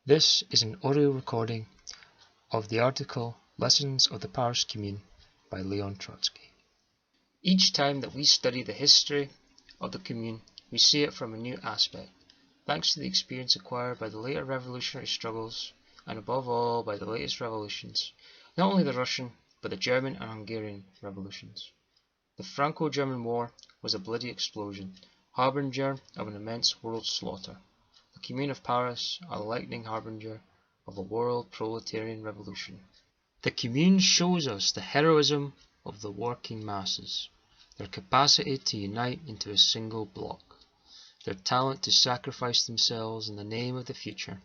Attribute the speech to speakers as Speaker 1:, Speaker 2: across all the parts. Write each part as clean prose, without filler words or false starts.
Speaker 1: This is an audio recording of the article Lessons of the Paris Commune by Leon Trotsky. Each time that we study the history of the Commune, we see it from a new aspect, thanks to the experience acquired by the later revolutionary struggles and above all by the latest revolutions, not only the Russian but the German and Hungarian revolutions. The Franco-German War was a bloody explosion, harbinger of an immense world slaughter. The Commune of Paris, a lightning harbinger of a world proletarian revolution. The Commune shows us the heroism of the working masses, their capacity to unite into a single bloc, their talent to sacrifice themselves in the name of the future,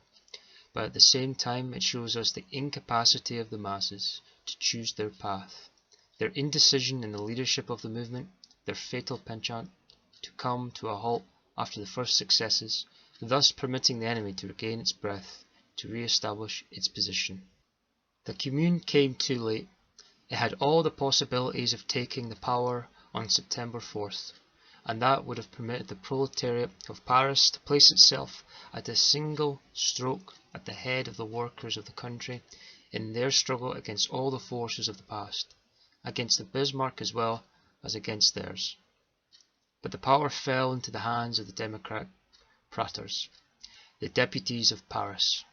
Speaker 1: but at the same time it shows us the incapacity of the masses to choose their path, their indecision in the leadership of the movement, their fatal penchant to come to a halt after the first successes, thus permitting the enemy to regain its breath, to re-establish its position. The Commune came too late. It had all the possibilities of taking the power on September 4th, and that would have permitted the proletariat of Paris to place itself at a single stroke at the head of the workers of the country in their struggle against all the forces of the past, against the Bismarck as well as against theirs. But the power fell into the hands of the democratic praters, the deputies of Paris.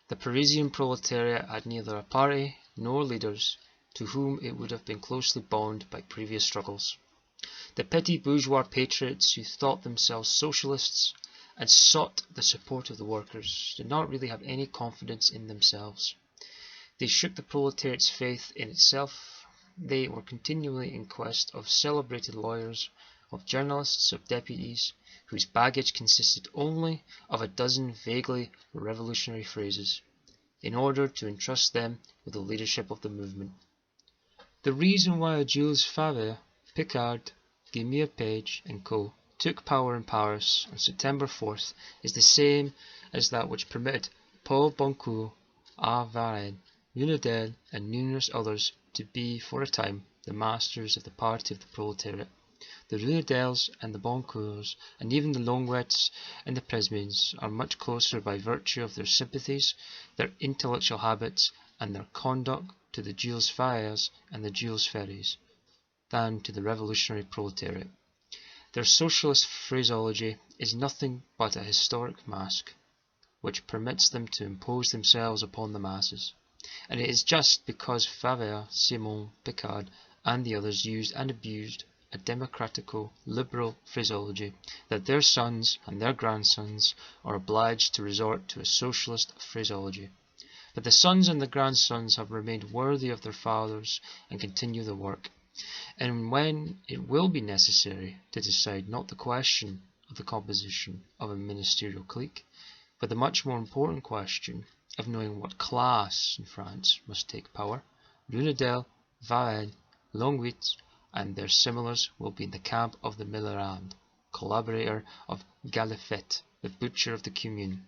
Speaker 1: The Parisian proletariat had neither a party nor leaders to whom it would have been closely bound by previous struggles. The petty bourgeois patriots who thought themselves socialists and sought the support of the workers did not really have any confidence in themselves. They shook the proletariat's faith in itself. They were continually in quest of celebrated lawyers, of journalists, of deputies, whose baggage consisted only of a dozen vaguely revolutionary phrases, in order to entrust them with the leadership of the movement. The reason why Jules Favre, Picard, Guimier-Page and co. took power in Paris on September 4th is the same as that which permitted Paul Boncourt, A. Varenne, Lunedel and numerous others to be, for a time, the masters of the party of the proletariat. The Lunedels and the Boncourts, and even the Longuettes and the Presmins, are much closer by virtue of their sympathies, their intellectual habits, and their conduct to the Jules Favres and the Jules Ferrys than to the revolutionary proletariat. Their socialist phraseology is nothing but a historic mask, which permits them to impose themselves upon the masses. And it is just because Favre, Simon, Picard, and the others used and abused a democratico liberal phraseology that their sons and their grandsons are obliged to resort to a socialist phraseology. But the sons and the grandsons have remained worthy of their fathers and continue the work. And when it will be necessary to decide not the question of the composition of a ministerial clique, but the much more important question of knowing what class in France must take power, Lunedel, Varenne, Longuet, and their similars will be in the camp of the Millerand, collaborator of Galifet, the butcher of the Commune,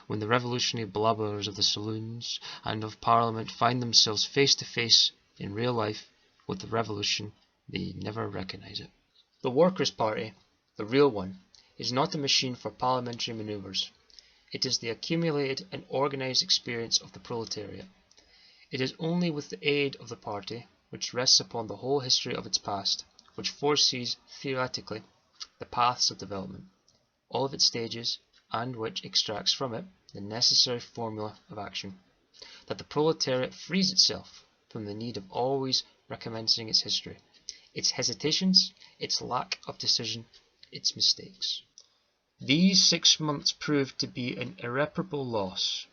Speaker 1: when the revolutionary blubberers of the saloons and of Parliament find themselves face to face in real life with the revolution, they never recognize it. The Workers' Party, the real one, is not a machine for parliamentary manoeuvres. It is the accumulated and organized experience of the proletariat. It is only with the aid of the party, which rests upon the whole history of its past, which foresees, theoretically, the paths of development, all of its stages, and which extracts from it the necessary formula of action, that the proletariat frees itself from the need of always recommencing its history, its hesitations, its lack of decision, its mistakes. These 6 months proved to be an irreparable loss.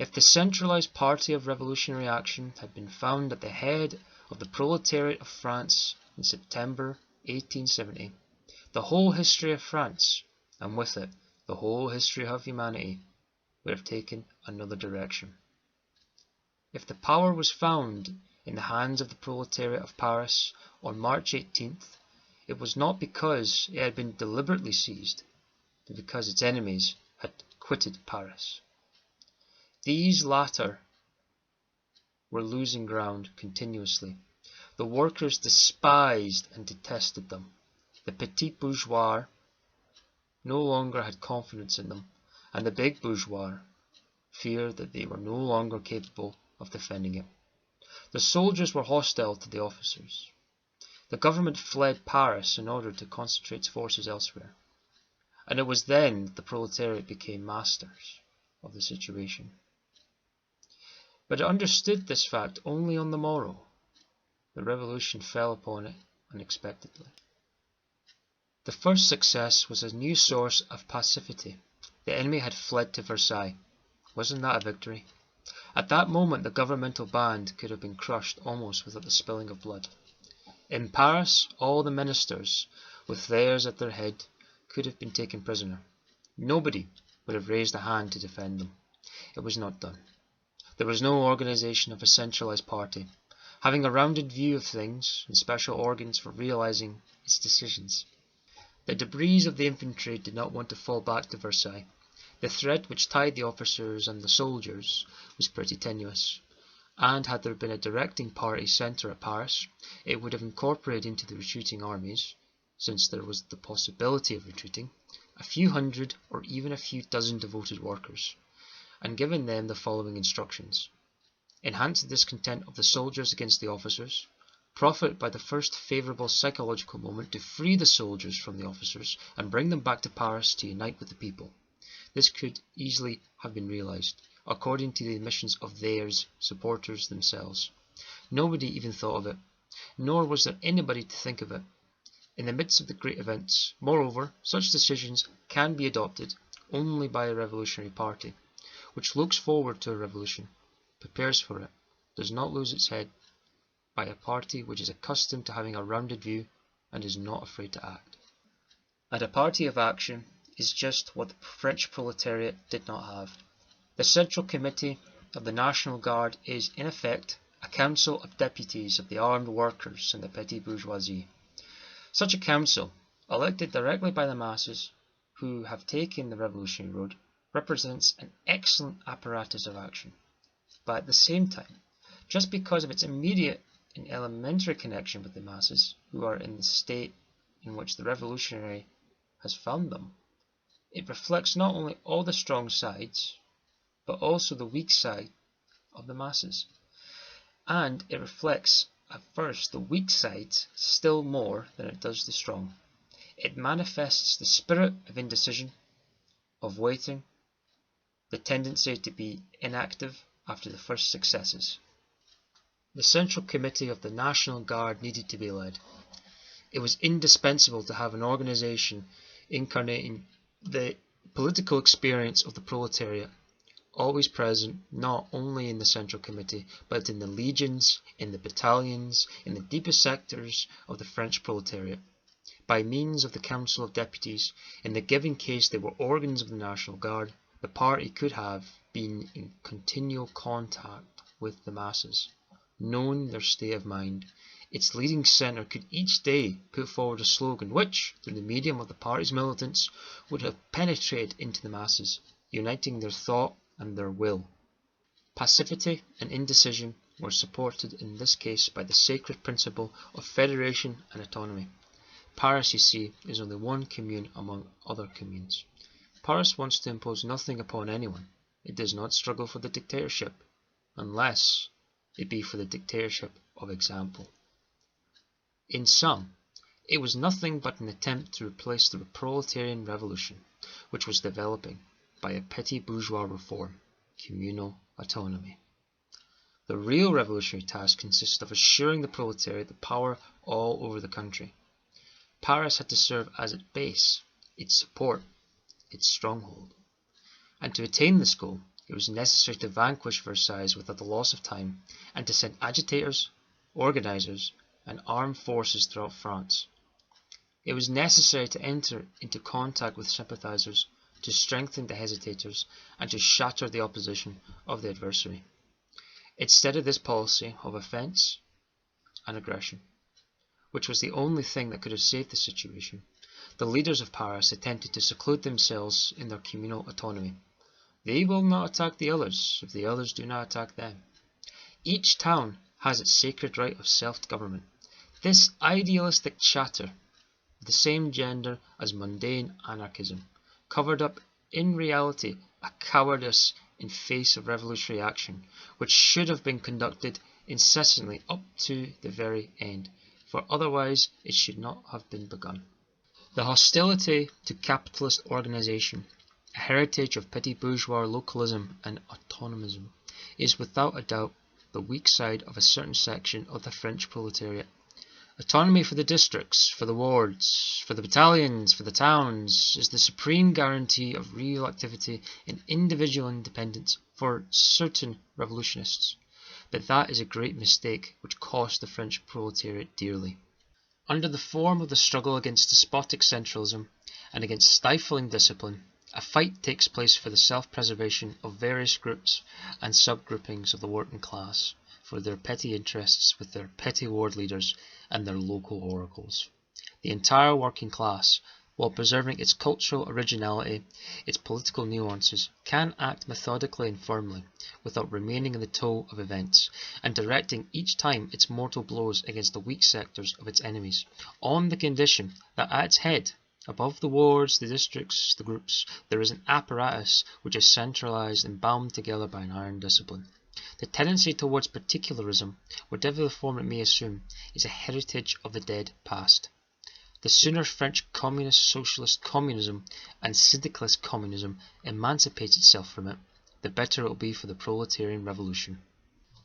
Speaker 1: If the centralized party of revolutionary action had been found at the head of the proletariat of France in September 1870, the whole history of France, and with it the whole history of humanity, would have taken another direction. If the power was found in the hands of the proletariat of Paris on March 18th, it was not because it had been deliberately seized, but because its enemies had quitted Paris. These latter were losing ground continuously. The workers despised and detested them. The petit bourgeois no longer had confidence in them, and the big bourgeois fear that they were no longer capable of defending it. The soldiers were hostile to the officers. The government fled Paris in order to concentrate its forces elsewhere. And it was then that the proletariat became masters of the situation. But it understood this fact only on the morrow. The revolution fell upon it unexpectedly. The first success was a new source of passivity. The enemy had fled to Versailles. Wasn't that a victory? At that moment the governmental band could have been crushed almost without the spilling of blood. In Paris, all the ministers, with theirs at their head, could have been taken prisoner. Nobody would have raised a hand to defend them. It was not done. There was no organization of a centralized party, having a rounded view of things and special organs for realizing its decisions. The debris of the infantry did not want to fall back to Versailles. The thread which tied the officers and the soldiers was pretty tenuous, and had there been a directing party centre at Paris, it would have incorporated into the retreating armies, since there was the possibility of retreating, a few hundred or even a few dozen devoted workers, and given them the following instructions. Enhance the discontent of the soldiers against the officers, profit by the first favourable psychological moment to free the soldiers from the officers and bring them back to Paris to unite with the people. This could easily have been realised, according to the admissions of theirs supporters themselves. Nobody even thought of it, nor was there anybody to think of it. In the midst of the great events, moreover, such decisions can be adopted only by a revolutionary party, which looks forward to a revolution, prepares for it, does not lose its head, by a party which is accustomed to having a rounded view and is not afraid to act. And a party of action is just what the French proletariat did not have. The Central Committee of the National Guard is, in effect, a council of deputies of the armed workers and the petty bourgeoisie. Such a council, elected directly by the masses, who have taken the revolutionary road, represents an excellent apparatus of action. But at the same time, just because of its immediate and elementary connection with the masses, who are in the state in which the revolutionary has found them, it reflects not only all the strong sides, but also the weak side of the masses. And it reflects at first the weak sides still more than it does the strong. It manifests the spirit of indecision, of waiting, the tendency to be inactive after the first successes. The Central Committee of the National Guard needed to be led. It was indispensable to have an organization incarnating the political experience of the proletariat, always present not only in the Central Committee, but in the legions, in the battalions, in the deepest sectors of the French proletariat. By means of the Council of Deputies, in the given case they were organs of the National Guard, the party could have been in continual contact with the masses, known their state of mind. Its leading centre could each day put forward a slogan which, through the medium of the party's militants, would have penetrated into the masses, uniting their thought and their will. Passivity and indecision were supported in this case by the sacred principle of federation and autonomy. Paris, you see, is only one commune among other communes. Paris wants to impose nothing upon anyone. It does not struggle for the dictatorship, unless it be for the dictatorship of example. In sum, it was nothing but an attempt to replace the proletarian revolution, which was developing, by a petty bourgeois reform, communal autonomy. The real revolutionary task consisted of assuring the proletariat the power all over the country. Paris had to serve as its base, its support, its stronghold. And to attain this goal, it was necessary to vanquish Versailles without the loss of time, and to send agitators, organizers, and armed forces throughout France. It was necessary to enter into contact with sympathizers, to strengthen the hesitators, and to shatter the opposition of the adversary. Instead of this policy of offence and aggression, which was the only thing that could have saved the situation, the leaders of Paris attempted to seclude themselves in their communal autonomy. They will not attack the others if the others do not attack them. Each town has its sacred right of self-government. This idealistic chatter, of the same gender as mundane anarchism, covered up in reality a cowardice in face of revolutionary action, which should have been conducted incessantly up to the very end, for otherwise it should not have been begun. The hostility to capitalist organisation, a heritage of petty bourgeois localism and autonomism, is without a doubt the weak side of a certain section of the French proletariat. Autonomy for the districts, for the wards, for the battalions, for the towns, is the supreme guarantee of real activity and individual independence for certain revolutionists. But that is a great mistake which cost the French proletariat dearly. Under the form of the struggle against despotic centralism and against stifling discipline, a fight takes place for the self-preservation of various groups and subgroupings of the working class, for their petty interests with their petty ward leaders and their local oracles. The entire working class, while preserving its cultural originality, its political nuances, can act methodically and firmly, without remaining in the tow of events, and directing each time its mortal blows against the weak sectors of its enemies, on the condition that at its head, above the wards, the districts, the groups, there is an apparatus which is centralized and bound together by an iron discipline. The tendency towards particularism, whatever the form it may assume, is a heritage of the dead past. The sooner French communist socialist communism and syndicalist communism emancipates itself from it, the better it will be for the proletarian revolution.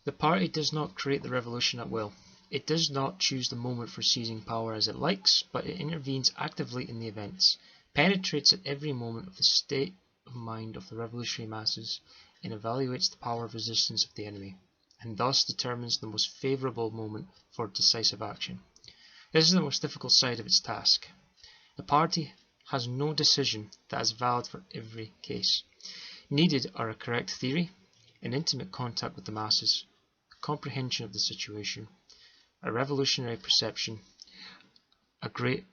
Speaker 1: The party does not create the revolution at will. It does not choose the moment for seizing power as it likes, but it intervenes actively in the events, penetrates at every moment of the state of mind of the revolutionary masses, and evaluates the power of resistance of the enemy, and thus determines the most favourable moment for decisive action. This is the most difficult side of its task. The party has no decision that is valid for every case. Needed are a correct theory, an intimate contact with the masses, a comprehension of the situation, a revolutionary perception, a great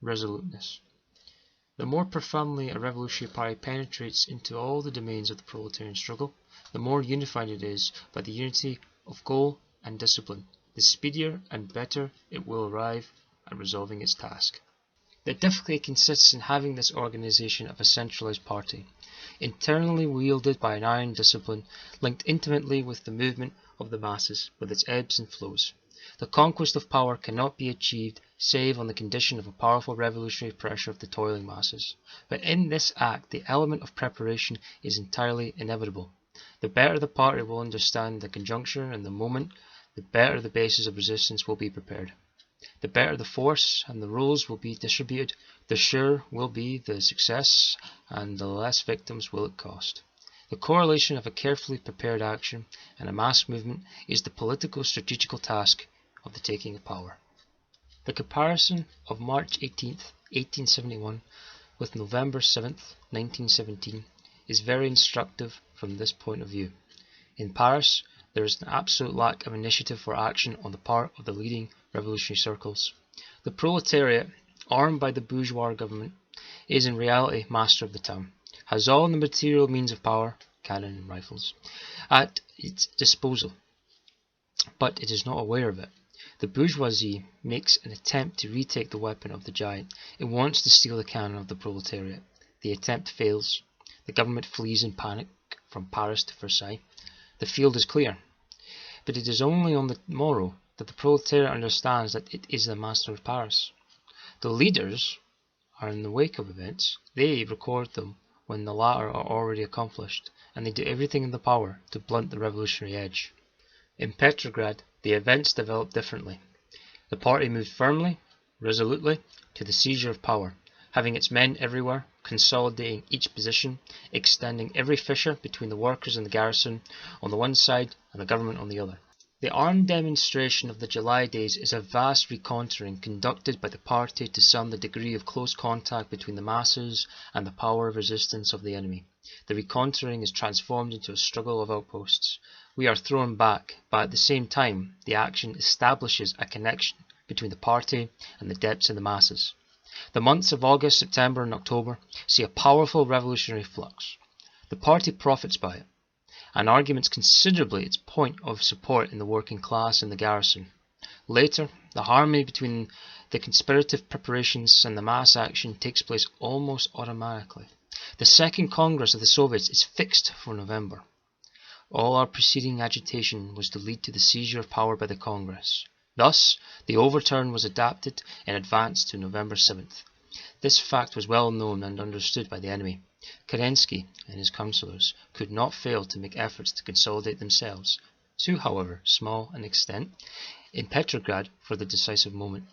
Speaker 1: resoluteness. The more profoundly a revolutionary party penetrates into all the domains of the proletarian struggle, the more unified it is by the unity of goal and discipline, the speedier and better it will arrive at resolving its task. The difficulty consists in having this organization of a centralized party, internally wielded by an iron discipline, linked intimately with the movement of the masses, with its ebbs and flows. The conquest of power cannot be achieved save on the condition of a powerful revolutionary pressure of the toiling masses. But in this act the element of preparation is entirely inevitable. The better the party will understand the conjuncture and the moment, the better the basis of resistance will be prepared. The better the force and the roles will be distributed, the surer will be the success and the less victims will it cost. The correlation of a carefully prepared action and a mass movement is the political strategical task of the taking of power. The comparison of March 18th, 1871 with November 7th, 1917 is very instructive from this point of view. In Paris, there is an absolute lack of initiative for action on the part of the leading revolutionary circles. The proletariat, armed by the bourgeois government, is in reality master of the town, has all the material means of power, cannon and rifles, at its disposal, but it is not aware of it. The bourgeoisie makes an attempt to retake the weapon of the giant. It wants to steal the cannon of the proletariat. The attempt fails. The government flees in panic from Paris to Versailles. The field is clear. But it is only on the morrow that the proletariat understands that it is the master of Paris. The leaders are in the wake of events. They record them when the latter are already accomplished, and they do everything in their power to blunt the revolutionary edge. In Petrograd, the events developed differently. The party moved firmly, resolutely, to the seizure of power, having its men everywhere, consolidating each position, extending every fissure between the workers and the garrison on the one side and the government on the other. The armed demonstration of the July days is a vast reconnoitring conducted by the party to some degree of close contact between the masses and the power of resistance of the enemy. The reconnoitring is transformed into a struggle of outposts. We are thrown back, but at the same time the action establishes a connection between the party and the depths of the masses. The months of August, September and October see a powerful revolutionary flux. The party profits by it, and arguments considerably its point of support in the working class and the garrison. Later, the harmony between the conspirative preparations and the mass action takes place almost automatically. The Second Congress of the Soviets is fixed for November. All our preceding agitation was to lead to the seizure of power by the Congress. Thus, the overturn was adapted in advance to November 7th. This fact was well known and understood by the enemy. Kerensky and his councillors could not fail to make efforts to consolidate themselves, to, however, small an extent, in Petrograd for the decisive moment.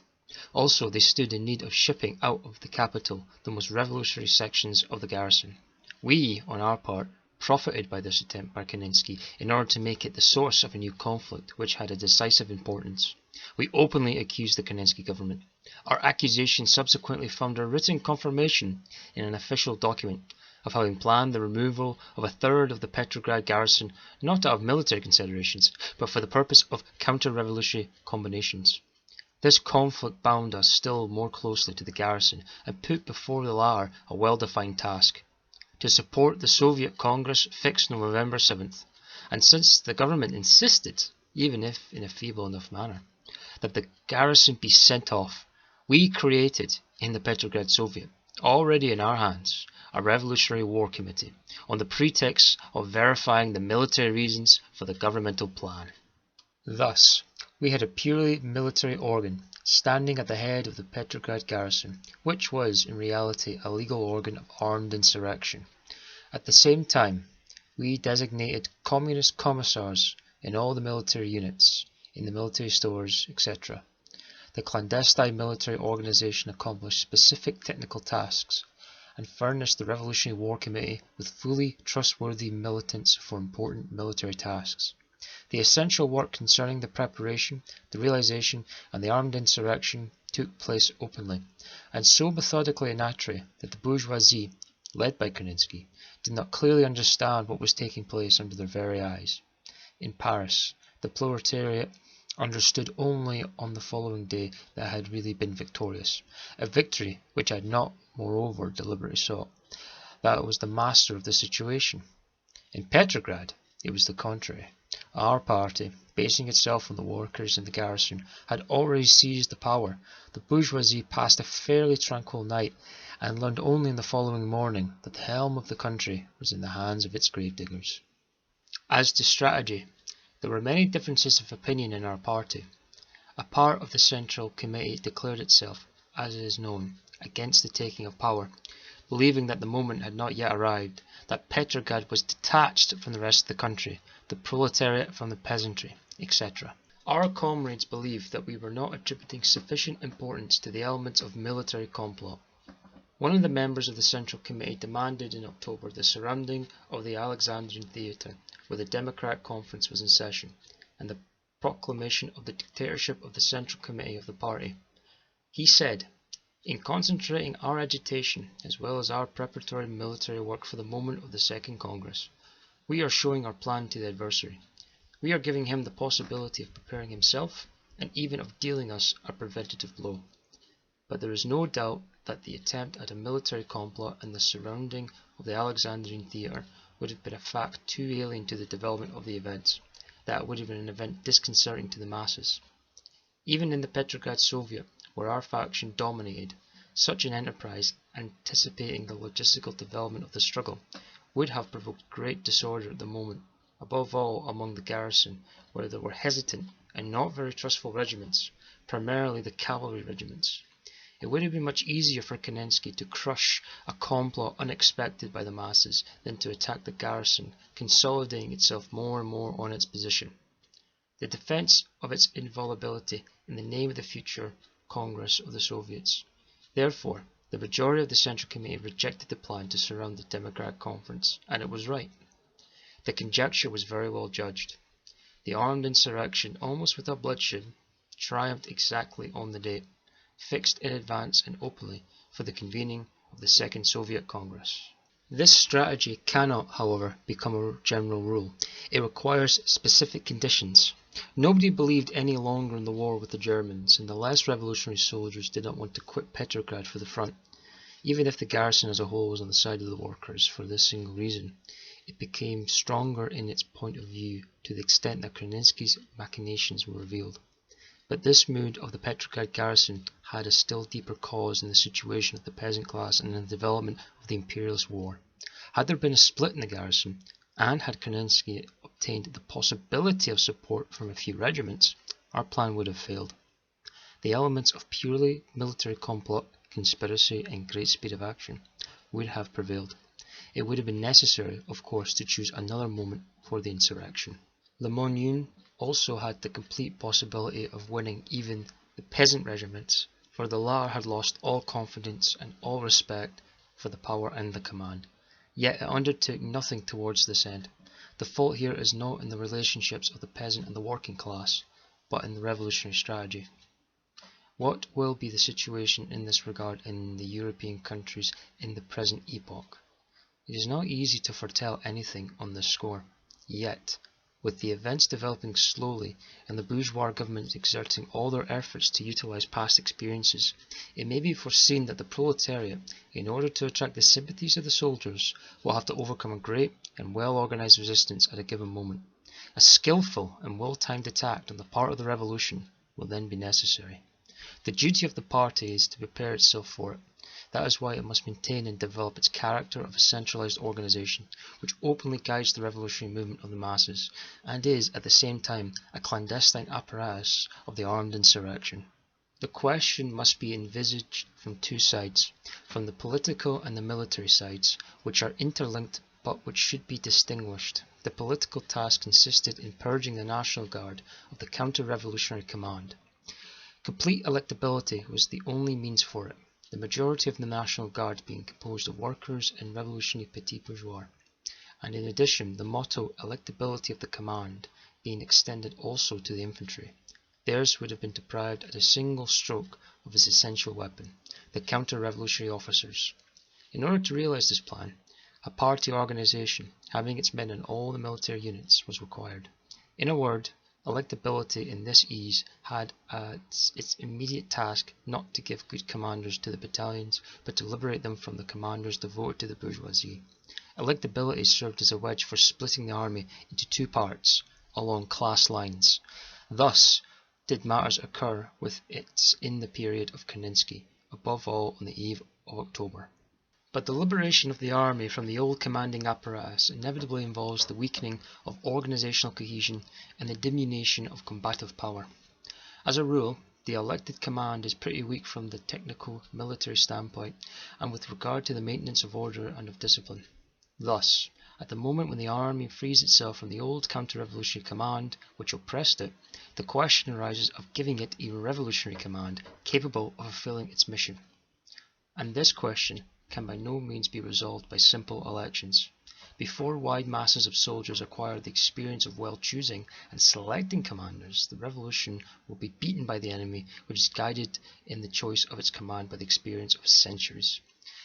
Speaker 1: Also, they stood in need of shipping out of the capital the most revolutionary sections of the garrison. We, on our part, profited by this attempt by Kerensky in order to make it the source of a new conflict which had a decisive importance. We openly accused the Kerensky government. Our accusation subsequently found a written confirmation in an official document of having planned the removal of a third of the Petrograd garrison, not out of military considerations, but for the purpose of counter-revolutionary combinations. This conflict bound us still more closely to the garrison and put before the latter a well-defined task: to support the Soviet Congress fixed on November 7th, and since the government insisted, even if in a feeble enough manner, that the garrison be sent off, we created, in the Petrograd Soviet, already in our hands, a Revolutionary War Committee, on the pretext of verifying the military reasons for the governmental plan. Thus, we had a purely military organ standing at the head of the Petrograd garrison, which was in reality a legal organ of armed insurrection. At the same time, we designated communist commissars in all the military units, in the military stores, etc. The clandestine military organization accomplished specific technical tasks and furnished the Revolutionary War Committee with fully trustworthy militants for important military tasks. The essential work concerning the preparation, the realization, and the armed insurrection took place openly, and so methodically and naturally that the bourgeoisie, led by Kerensky, did not clearly understand what was taking place under their very eyes. In Paris, the proletariat understood only on the following day that it had really been victorious, a victory which had not, moreover, deliberately sought, that it was the master of the situation. In Petrograd, it was the contrary. Our party, basing itself on the workers in the garrison, had already seized the power. The bourgeoisie passed a fairly tranquil night, and learned only in the following morning that the helm of the country was in the hands of its gravediggers. As to strategy, there were many differences of opinion in our party. A part of the Central Committee declared itself, as it is known, against the taking of power, believing that the moment had not yet arrived, that Petrograd was detached from the rest of the country, the proletariat from the peasantry, etc. Our comrades believed that we were not attributing sufficient importance to the elements of military complot. One of the members of the Central Committee demanded in October the surrounding of the Alexandrian Theatre, where the Democratic Conference was in session, and the proclamation of the dictatorship of the Central Committee of the party. He said, "In concentrating our agitation, as well as our preparatory military work for the moment of the Second Congress, we are showing our plan to the adversary. We are giving him the possibility of preparing himself, and even of dealing us a preventative blow. But there is no doubt that the attempt at a military complot and the surrounding of the Alexandrian Theatre would have been a fact too alien to the development of the events, that it would have been an event disconcerting to the masses. Even in the Petrograd Soviet, where our faction dominated, such an enterprise, anticipating the logistical development of the struggle, would have provoked great disorder at the moment, above all among the garrison, where there were hesitant and not very trustful regiments, primarily the cavalry regiments. It would have been much easier for Kerensky to crush a complot unexpected by the masses than to attack the garrison, consolidating itself more and more on its position. The defense of its inviolability in the name of the future Congress of the Soviets. Therefore, the majority of the Central Committee rejected the plan to surround the Democratic Conference, and it was right. The conjecture was very well judged. The armed insurrection, almost without bloodshed, triumphed exactly on the date, fixed in advance and openly for the convening of the Second Soviet Congress. This strategy cannot, however, become a general rule. It requires specific conditions. Nobody believed any longer in the war with the Germans, and the less revolutionary soldiers did not want to quit Petrograd for the front. Even if the garrison as a whole was on the side of the workers for this single reason, it became stronger in its point of view to the extent that Kerensky's machinations were revealed. But this mood of the Petrograd garrison had a still deeper cause in the situation of the peasant class and in the development of the imperialist war. Had there been a split in the garrison, and had Kerensky obtained the possibility of support from a few regiments, our plan would have failed. The elements of purely military complot, conspiracy, and great speed of action would have prevailed. It would have been necessary, of course, to choose another moment for the insurrection. Le Monune also had the complete possibility of winning even the peasant regiments, for the latter had lost all confidence and all respect for the power and the command. Yet it undertook nothing towards this end. The fault here is not in the relationships of the peasant and the working class, but in the revolutionary strategy. What will be the situation in this regard in the European countries in the present epoch? It is not easy to foretell anything on this score. Yet, with the events developing slowly and the bourgeois governments exerting all their efforts to utilize past experiences, it may be foreseen that the proletariat, in order to attract the sympathies of the soldiers, will have to overcome a great and well-organized resistance at a given moment. A skillful and well-timed attack on the part of the revolution will then be necessary. The duty of the party is to prepare itself for it. That is why it must maintain and develop its character of a centralized organization, which openly guides the revolutionary movement of the masses, and is at the same time a clandestine apparatus of the armed insurrection. The question must be envisaged from two sides, from the political and the military sides, which are interlinked but which should be distinguished. The political task consisted in purging the National Guard of the counter-revolutionary command. Complete electability was the only means for it, the majority of the National Guard being composed of workers and revolutionary petit bourgeois, and in addition the motto electability of the command being extended also to the infantry. Theirs would have been deprived at a single stroke of its essential weapon, the counter-revolutionary officers. In order to realize this plan, a party organization, having its men in all the military units, was required. In a word, electability in this ease had as its immediate task not to give good commanders to the battalions, but to liberate them from the commanders devoted to the bourgeoisie. Electability served as a wedge for splitting the army into two parts, along class lines. Thus did matters occur with it in the period of Kerensky, above all on the eve of October. But the liberation of the army from the old commanding apparatus inevitably involves the weakening of organizational cohesion and the diminution of combative power. As a rule, the elected command is pretty weak from the technical military standpoint and with regard to the maintenance of order and of discipline. Thus, at the moment when the army frees itself from the old counter-revolutionary command which oppressed it, the question arises of giving it a revolutionary command capable of fulfilling its mission. And this question can by no means be resolved by simple elections. Before wide masses of soldiers acquire the experience of well choosing and selecting commanders, the revolution will be beaten by the enemy, which is guided in the choice of its command by the experience of centuries.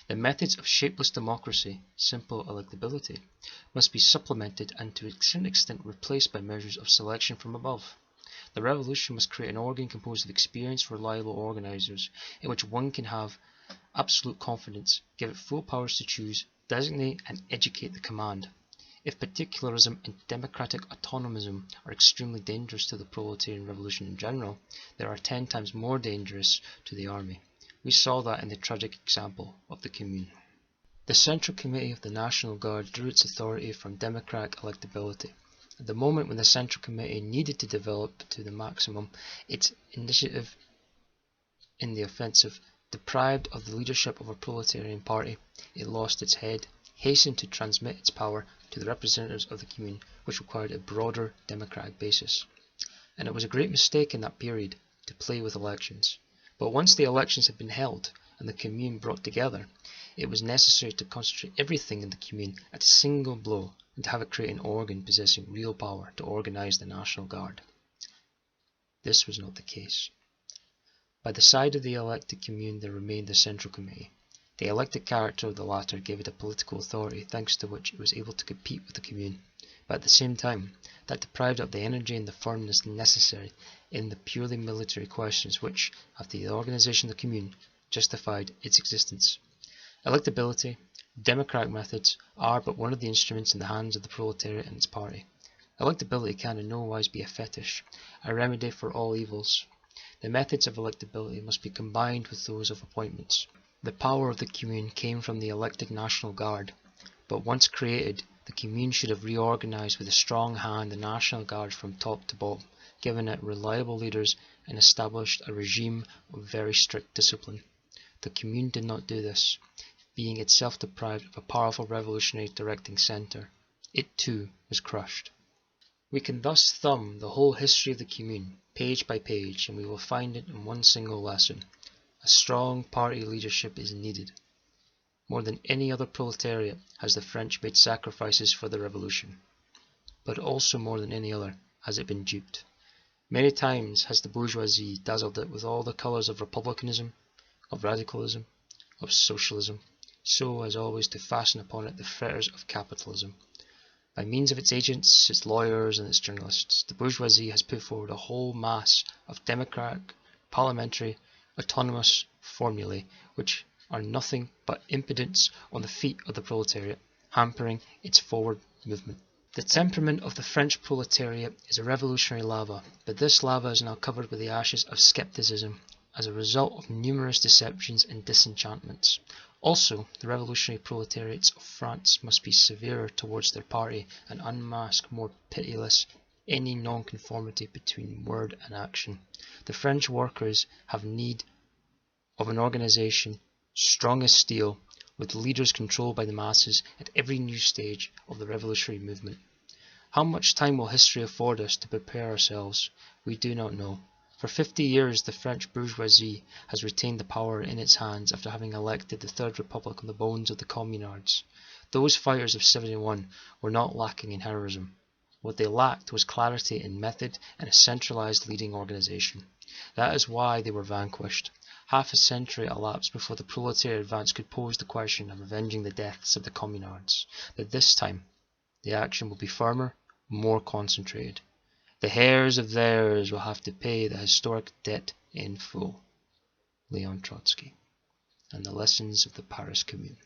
Speaker 1: The methods of shapeless democracy, simple electability, must be supplemented and to a certain extent replaced by measures of selection from above. The revolution must create an organ composed of experienced, reliable organizers, in which one can have absolute confidence, give it full powers to choose, designate and educate the command. If particularism and democratic autonomism are extremely dangerous to the proletarian revolution in general, they are 10 times more dangerous to the army. We saw that in the tragic example of the Commune. The Central Committee of the National Guard drew its authority from democratic electability. At the moment when the Central Committee needed to develop to the maximum its initiative in the offensive, deprived of the leadership of a proletarian party, it lost its head, hastened to transmit its power to the representatives of the Commune, which required a broader democratic basis. And it was a great mistake in that period to play with elections. But once the elections had been held and the Commune brought together, it was necessary to concentrate everything in the Commune at a single blow and to have it create an organ possessing real power to organize the National Guard. This was not the case. By the side of the elected Commune there remained the Central Committee. The elected character of the latter gave it a political authority thanks to which it was able to compete with the Commune, but at the same time that deprived it of the energy and the firmness necessary in the purely military questions which, after the organization of the Commune, justified its existence. Electability, democratic methods are but one of the instruments in the hands of the proletariat and its party. Electability can in no wise be a fetish, a remedy for all evils. The methods of electability must be combined with those of appointments. The power of the Commune came from the elected National Guard, but once created, the Commune should have reorganised with a strong hand the National Guard from top to bottom, given it reliable leaders and established a regime of very strict discipline. The Commune did not do this, being itself deprived of a powerful revolutionary directing centre. It too was crushed. We can thus thumb the whole history of the Commune, page by page, and we will find it in one single lesson. A strong party leadership is needed. More than any other proletariat has the French made sacrifices for the revolution, but also more than any other has it been duped. Many times has the bourgeoisie dazzled it with all the colours of republicanism, of radicalism, of socialism, so as always to fasten upon it the fetters of capitalism. By means of its agents, its lawyers and its journalists, the bourgeoisie has put forward a whole mass of democratic, parliamentary, autonomous formulae which are nothing but impediments on the feet of the proletariat, hampering its forward movement. The temperament of the French proletariat is a revolutionary lava, but this lava is now covered with the ashes of scepticism as a result of numerous deceptions and disenchantments. Also, the revolutionary proletariats of France must be severer towards their party and unmask more pitiless any non-conformity between word and action. The French workers have need of an organisation strong as steel, with leaders controlled by the masses at every new stage of the revolutionary movement. How much time will history afford us to prepare ourselves? We do not know. For 50 years the French bourgeoisie has retained the power in its hands after having elected the Third Republic on the bones of the communards. Those fighters of 71 were not lacking in heroism. What they lacked was clarity in method and a centralised leading organisation. That is why they were vanquished. Half a century elapsed before the proletariat advance could pose the question of avenging the deaths of the communards. But this time, the action will be firmer, more concentrated. The heirs of theirs will have to pay the historic debt in full. Leon Trotsky. And the lessons of the Paris Commune.